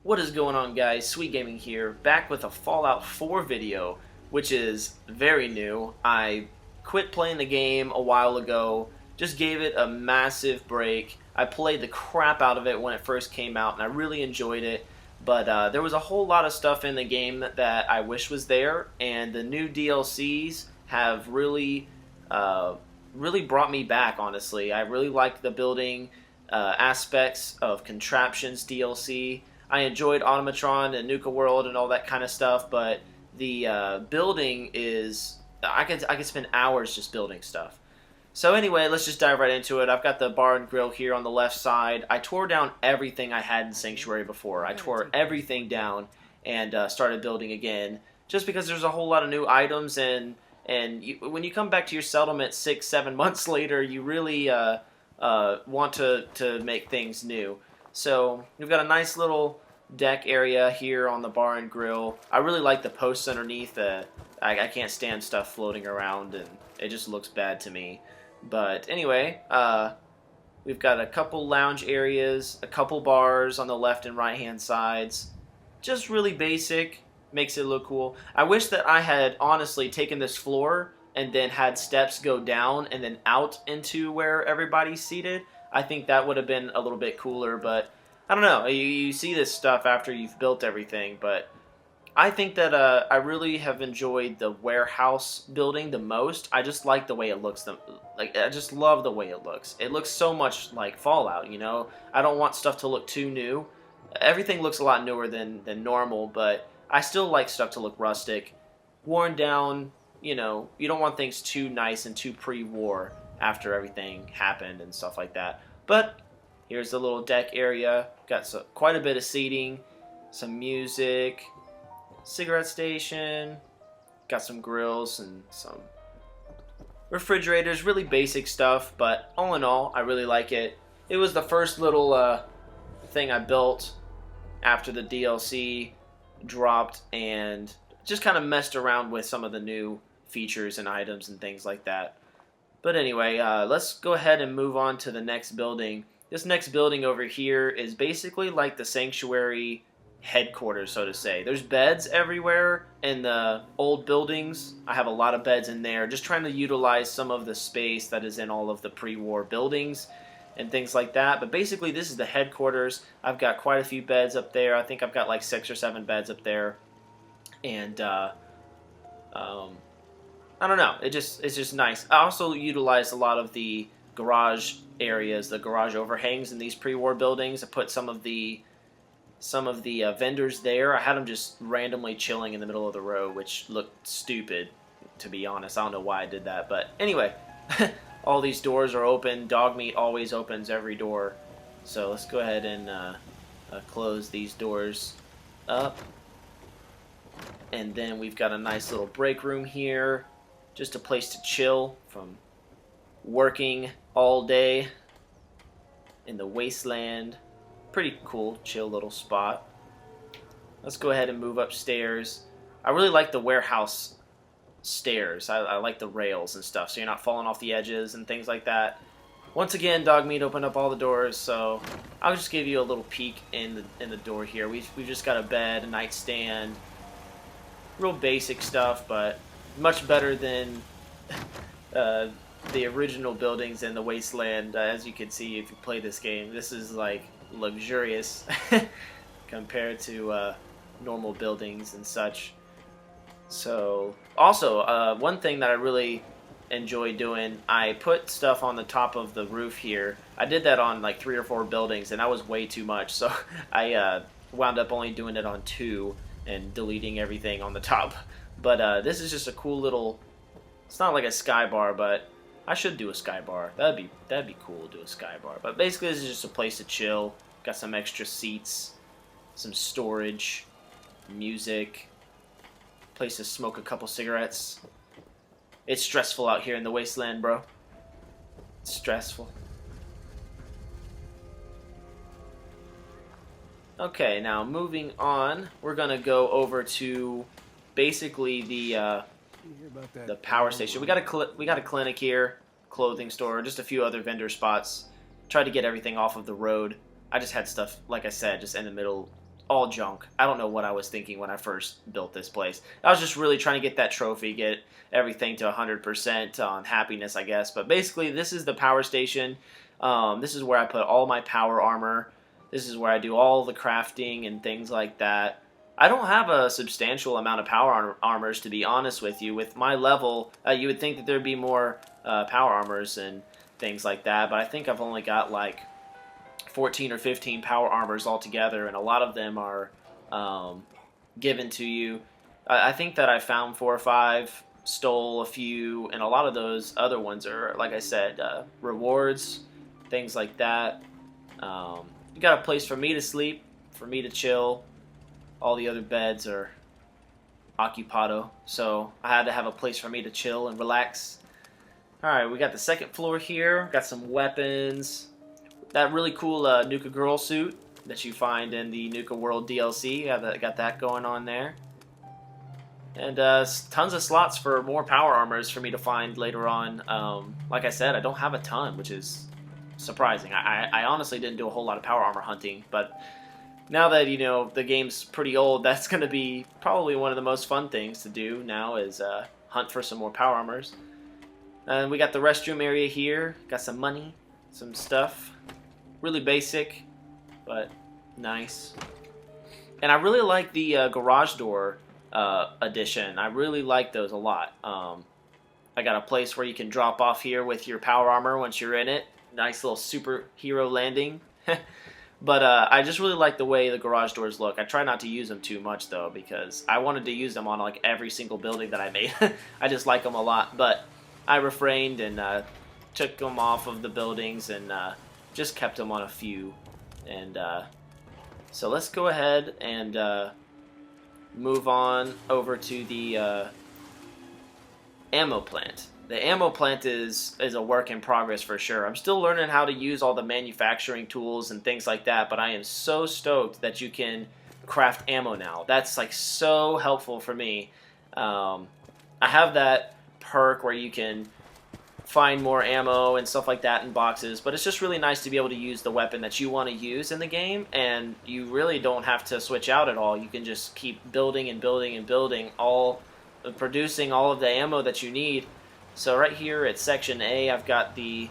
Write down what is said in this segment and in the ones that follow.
What is going on, guys? Sweet Gaming here, back with a Fallout 4 video, which is very new. I quit playing the game a while ago, just gave it a massive break. I played the crap out of it when it first came out, and I really enjoyed it. But there was a whole lot of stuff in the game that I wish was there, and the new DLCs have really brought me back, honestly. I really like the building aspects of Contraptions DLC. I enjoyed Automatron and Nuka World and all that kind of stuff, but the building is... I could spend hours just building stuff. So anyway, let's just dive right into it. I've got the bar and grill here on the left side. I tore down everything I had in Sanctuary before. I tore everything down and started building again, just because there's a whole lot of new items, and when you come back to your settlement 6-7 months later, you really want to make things new. So we've got a nice little deck area here on the bar and grill. I really like the posts underneath. I can't stand stuff floating around, and it just looks bad to me. But anyway, we've got a couple lounge areas, a couple bars on the left and right hand sides. Just really basic, makes it look cool. I wish that I had honestly taken this floor and then had steps go down and then out into where everybody's seated. I think that would have been a little bit cooler, but I don't know. You see this stuff after you've built everything, but I think that I really have enjoyed the warehouse building the most. I just like the way it looks. I just love the way it looks. It looks so much like Fallout, you know? I don't want stuff to look too new. Everything looks a lot newer than normal, but I still like stuff to look rustic. Worn down, you know, you don't want things too nice and too pre-war after everything happened and stuff like that. But here's the little deck area. Got quite a bit of seating, some music, cigarette station, got some grills and some refrigerators, really basic stuff, but all in all, I really like it. It was the first little thing I built after the DLC dropped, and just kind of messed around with some of the new features and items and things like that. But anyway, let's go ahead and move on to the next building. This next building over here is basically like the Sanctuary headquarters, so to say. There's beds everywhere in the old buildings. I have a lot of beds in there, just trying to utilize some of the space that is in all of the pre-war buildings and things like that. But basically, this is the headquarters. I've got quite a few beds up there. I think I've got like 6 or 7 beds up there, and I don't know. It's just nice. I also utilized a lot of the garage areas, the garage overhangs in these pre-war buildings. I put some of the vendors there. I had them just randomly chilling in the middle of the road, which looked stupid, to be honest. I don't know why I did that, but anyway, all these doors are open. Dog meat always opens every door, so let's go ahead and close these doors up. And then we've got a nice little break room here, just a place to chill from working all day in the wasteland. Pretty cool, chill little spot. Let's go ahead and move upstairs. I really like the warehouse stairs. I like the rails and stuff, so you're not falling off the edges and things like that. Once again, Dog Meat opened up all the doors, so I'll just give you a little peek in the door here. We've just got a bed, a nightstand, real basic stuff, but much better than the original buildings in the wasteland. As you can see if you play this game, this is like luxurious compared to normal buildings and such. So also one thing that I really enjoy doing, I put stuff on the top of the roof here. I did that on like 3 or 4 buildings, and that was way too much, so I wound up only doing it on 2 and deleting everything on the top. But this is just a cool little, it's not like a sky bar, but I should do a sky bar. That'd be cool to do a sky bar. But basically, this is just a place to chill. Got some extra seats, some storage, music, place to smoke a couple cigarettes. It's stressful out here in the wasteland, bro. It's stressful. Okay, now moving on, we're gonna go over to basically the power station. We got a clinic here, clothing store, just a few other vendor spots. Tried to get everything off of the road. I just had stuff, like I said, just in the middle all junk. I don't know what I was thinking when I first built this place. I was just really trying to get that trophy, get everything to 100% on happiness, I guess. But basically, this is the power station. This is where I put all my power armor. This is where I do all the crafting and things like that. I don't have a substantial amount of power armors, to be honest with you. With my level, you would think that there'd be more power armors and things like that, but I think I've only got like 14 or 15 power armors altogether, and a lot of them are given to you. I think that I found 4 or 5, stole a few, and a lot of those other ones are, like I said, rewards, things like that. You got a place for me to sleep, for me to chill. All the other beds are occupado, so I had to have a place for me to chill and relax. Alright, we got the second floor here. Got some weapons. That really cool Nuka Girl suit that you find in the Nuka World DLC. Got that going on there. And tons of slots for more power armors for me to find later on. Like I said, I don't have a ton, which is surprising. I honestly didn't do a whole lot of power armor hunting, but now that, you know, the game's pretty old, that's going to be probably one of the most fun things to do now is hunt for some more power armors. And we got the restroom area here. Got some money, some stuff. Really basic, but nice. And I really like the garage door addition. I really like those a lot. I got a place where you can drop off here with your power armor once you're in it. Nice little superhero landing. But I just really like the way the garage doors look. I try not to use them too much, though, because I wanted to use them on like every single building that I made. I just like them a lot. But I refrained and took them off of the buildings and just kept them on a few. And so let's go ahead and move on over to the ammo plant. The ammo plant is a work in progress for sure. I'm still learning how to use all the manufacturing tools and things like that, but I am so stoked that you can craft ammo now. That's like so helpful for me. I have that perk where you can find more ammo and stuff like that in boxes, but it's just really nice to be able to use the weapon that you want to use in the game, and you really don't have to switch out at all. You can just keep building and building and building, producing all of the ammo that you need. So right here at section A, I've got the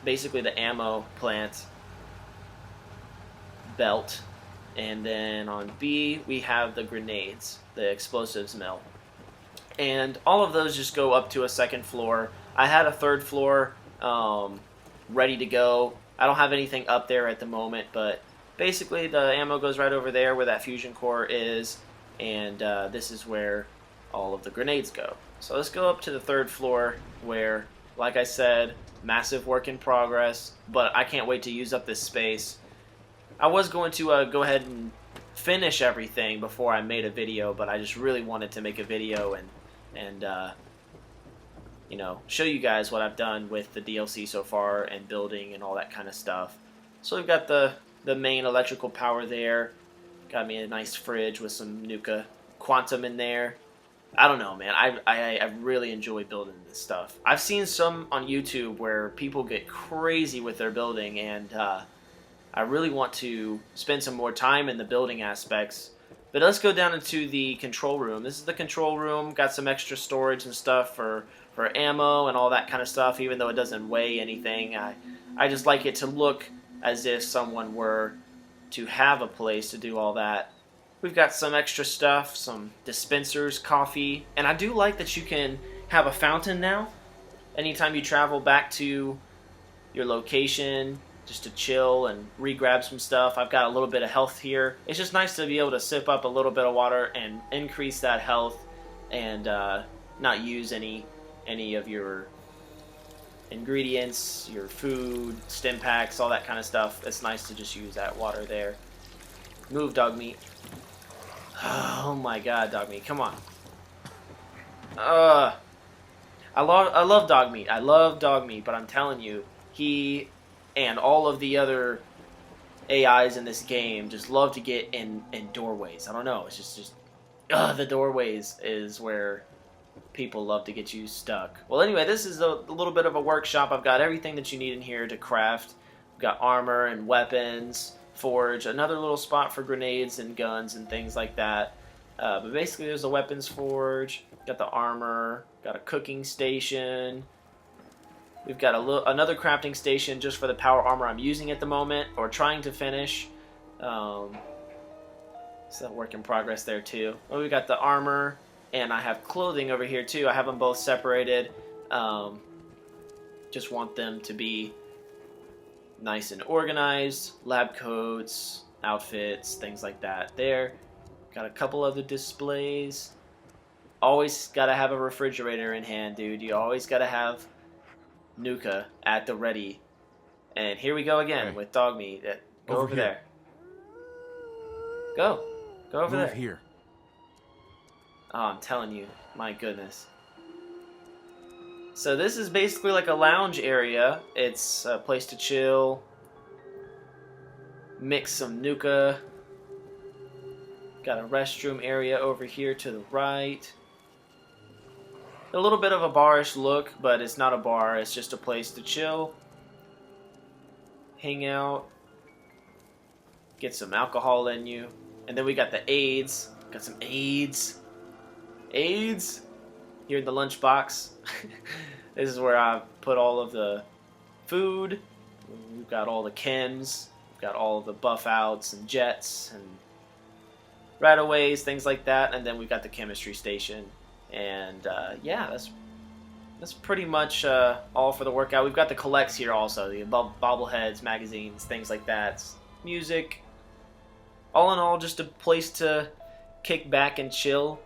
basically the ammo plant belt, and then on B we have the grenades, the explosives mill, and all of those just go up to a second floor. I had a third floor ready to go. I don't have anything up there at the moment, but basically the ammo goes right over there where that fusion core is, and this is where all of the grenades go. So let's go up to the third floor where, like I said, massive work in progress, but I can't wait to use up this space. I was going to go ahead and finish everything before I made a video, but I just really wanted to make a video and you know, show you guys what I've done with the DLC so far and building and all that kind of stuff. So we've got the main electrical power there. Got me a nice fridge with some Nuka Quantum in there. I don't know, man. I really enjoy building this stuff. I've seen some on YouTube where people get crazy with their building, and I really want to spend some more time in the building aspects. But let's go down into the control room. This is the control room. Got some extra storage and stuff for ammo and all that kind of stuff, even though it doesn't weigh anything. I just like it to look as if someone were to have a place to do all that. We've got some extra stuff, some dispensers, coffee, and I do like that you can have a fountain now. Anytime you travel back to your location, just to chill and re-grab some stuff. I've got a little bit of health here. It's just nice to be able to sip up a little bit of water and increase that health and not use any of your ingredients, your food, stim packs, all that kind of stuff. It's nice to just use that water there. Move, dog meat. Oh my god, dog meat, come on. I love dog meat. I love dog meat, but I'm telling you, he and all of the other AIs in this game just love to get in doorways. I don't know. It's just the doorways is where people love to get you stuck. Well, anyway, this is a little bit of a workshop. I've got everything that you need in here to craft. I've got armor and weapons, forge, another little spot for grenades and guns and things like that. But basically there's a weapons forge, got the armor, got a cooking station. We've got another crafting station just for the power armor I'm using at the moment, or trying to finish. So that work in progress there too. Well, we got the armor, and I have clothing over here too. I have them both separated. Just want them to be nice and organized. Lab coats, outfits, things like that there. Got a couple other displays. Always gotta have a refrigerator in hand, dude. You always gotta have Nuka at the ready. And here we go again with dog meat. Go over there. Go over there. Move here. Oh, I'm telling you, my goodness. So this is basically like a lounge area. It's a place to chill, mix some Nuka. Got a restroom area over here to the right. A little bit of a barish look, but it's not a bar. It's just a place to chill, hang out, get some alcohol in you. And then we got the aids. Got some aids. Aids here in the lunchbox. This is where I put all of the food. We've got all the chems. We've got all of the buff outs and jets and rataways, things like that. And then we've got the chemistry station. And yeah, that's pretty much all for the workout. We've got the collects here also, the bobbleheads, magazines, things like that. Music. All in all, just a place to kick back and chill.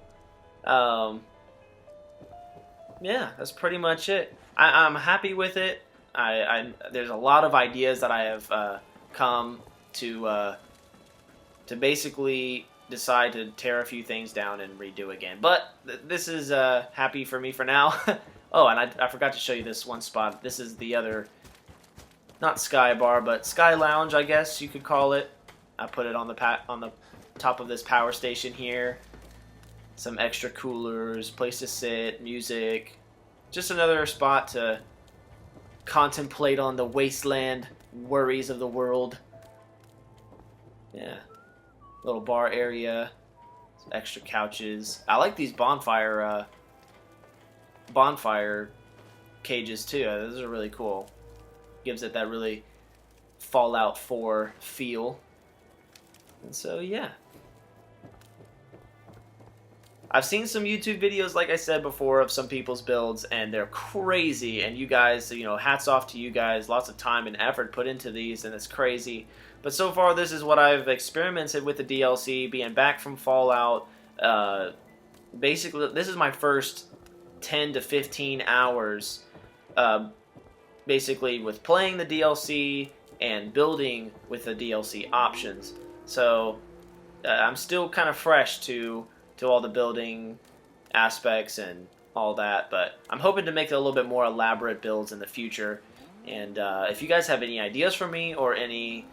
Yeah, that's pretty much it. I'm happy with it. There's a lot of ideas that I have come to basically decide to tear a few things down and redo again. But this is happy for me for now. Oh, and I forgot to show you this one spot. This is the other, not Sky Bar, but Sky Lounge, I guess you could call it. I put it on the top of this power station here. Some extra coolers, place to sit, music. Just another spot to contemplate on the wasteland worries of the world. Yeah. Little bar area. Some extra couches. I like these bonfire cages too. Those are really cool. Gives it that really Fallout 4 feel. And so, yeah. I've seen some YouTube videos, like I said before, of some people's builds, and they're crazy. And you guys, you know, hats off to you guys. Lots of time and effort put into these, and it's crazy. But so far, this is what I've experimented with the DLC, being back from Fallout. Basically, this is my first 10 to 15 hours, basically, with playing the DLC and building with the DLC options. So, I'm still kind of fresh to all the building aspects and all that, but I'm hoping to make a little bit more elaborate builds in the future. And if you guys have any ideas for me or any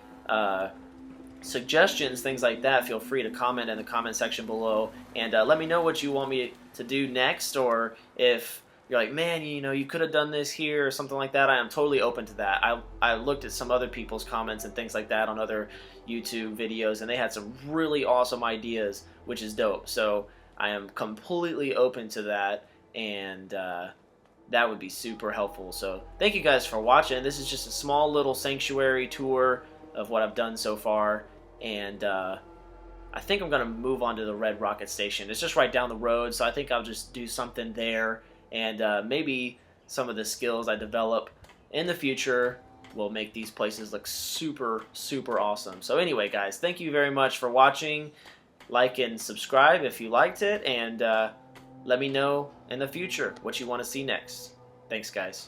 suggestions, things like that, feel free to comment in the comment section below, and let me know what you want me to do next, or if you're like, man, you know, you could have done this here or something like that. I am totally open to that. I looked at some other people's comments and things like that on other YouTube videos, and they had some really awesome ideas, which is dope. So I am completely open to that, and that would be super helpful. So thank you guys for watching. This is just a small little sanctuary tour of what I've done so far, and I think I'm going to move on to the Red Rocket Station. It's just right down the road, so I think I'll just do something there, and maybe some of the skills I develop in the future will make these places look super, super awesome. So anyway, guys, thank you very much for watching. Like and subscribe if you liked it, and let me know in the future what you want to see next. Thanks, guys.